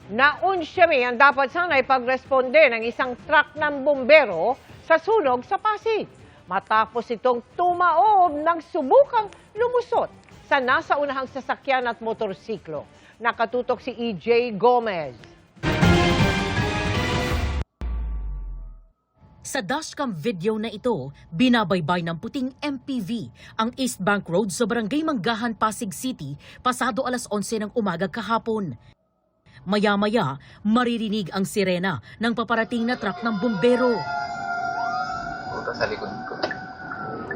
Naunsyami ang dapat sana'y pagresponde ng isang truck ng bumbero sa sunog sa Pasig. Matapos itong tumaob ng subukang lumusot sa nasa unahang sasakyan at motorsiklo. Nakatutok si EJ Gomez. Sa dashcam video na ito, binabaybay ng puting MPV ang East Bank Road sa Barangay Manggahan, Pasig City, pasado alas 11 ng umaga kahapon. Maya-maya, maririnig ang sirena ng paparating na truck ng bumbero. Puta sa likod ko.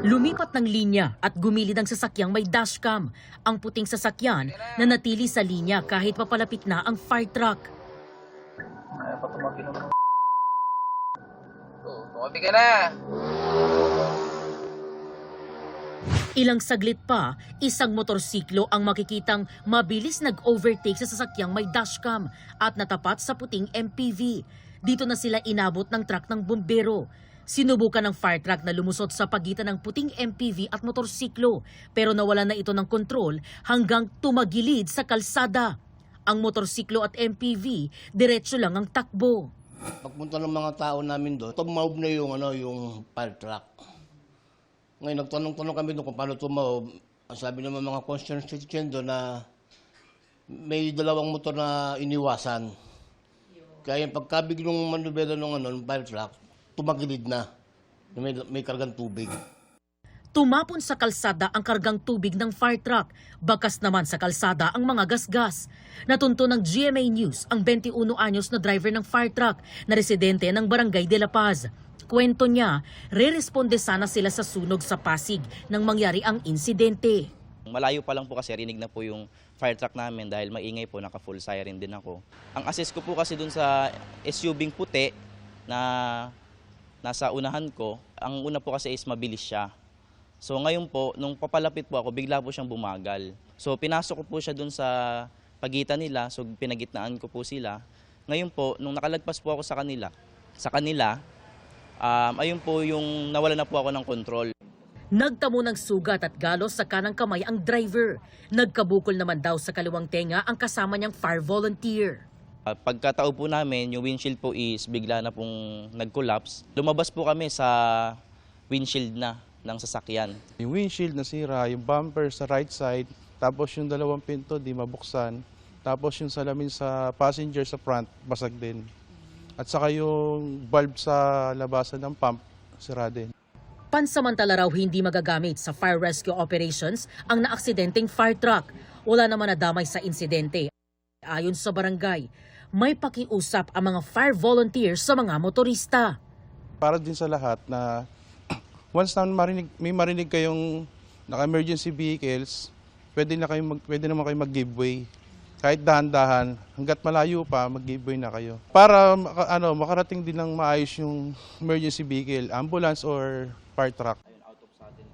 Lumipat ng linya at gumilid ang sasakyang may dashcam. Ang puting sasakyan na natili sa linya kahit papalapit na ang fire truck. Ay, pa tumabi naman. Tumabi ka na! Ilang saglit pa, isang motorsiklo ang makikitang mabilis nag-overtake sa sasakyang may dashcam at natapat sa puting MPV. Dito na sila inabot ng truck ng bumbero. Sinubukan ng fire truck na lumusot sa pagitan ng puting MPV at motorsiklo pero nawalan na ito ng kontrol hanggang tumagilid sa kalsada. Ang motorsiklo at MPV, diretso lang ang takbo. Pagpunta ng mga tao namin doon, tumaob na yung fire truck. Ngayon, nagtanong-tanong kami doon kung paano tumaob. Sabi naman mga concerned citizen doon na may dalawang motor na iniwasan. Kaya yung pagkabiglong manubela ng fire truck, tumagilid na. May kargang tubig. Tumapon sa kalsada ang kargang tubig ng fire truck. Bakas naman sa kalsada ang mga gasgas. Natunto ng GMA News ang 21 anyos na driver ng fire truck na residente ng Barangay de la Paz. Kwento niya, re-responde sana sila sa sunog sa Pasig nang mangyari ang insidente. Malayo pa lang po kasi rinig na po yung fire truck namin dahil maingay po, naka-full siren din ako. Ang assist ko po kasi dun sa SUV puti na nasa unahan ko, ang una po kasi is mabilis siya. So ngayon po, nung papalapit po ako, bigla po siyang bumagal. So pinasok ko po siya dun sa pagitan nila, so pinagitnaan ko po sila. Ngayon po, nung nakalagpas po ako sa kanila, ayun po yung nawala na po ako ng kontrol. Nagtamo ng sugat at galos sa kanang kamay ang driver. Nagkabukol naman daw sa kaliwang tenga ang kasama niyang fire volunteer. Pagkatao po namin, yung windshield po is bigla na pong nag-collapse. Lumabas po kami sa windshield na ng sasakyan. Yung windshield nasira, yung bumper sa right side, tapos yung dalawang pinto di mabuksan, tapos yung salamin sa passenger sa front, basag din. At saka yung bulb sa labasan ng pump, sira din. Pansamantala raw hindi magagamit sa fire rescue operations ang naaksidenteng fire truck. Wala naman nadamay sa insidente. Ayon sa barangay, may pakiusap ang mga fire volunteers sa mga motorista. Para din sa lahat na once na may marinig kayong naka-emergency vehicles, pwede naman kayo mag-giveaway. Kahit dahan-dahan, hanggat malayo pa, mag-giveaway na kayo. Para makarating din ng maayos yung emergency vehicle, ambulance or fire truck.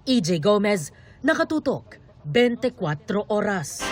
EJ Gomez, nakatutok, 24 oras.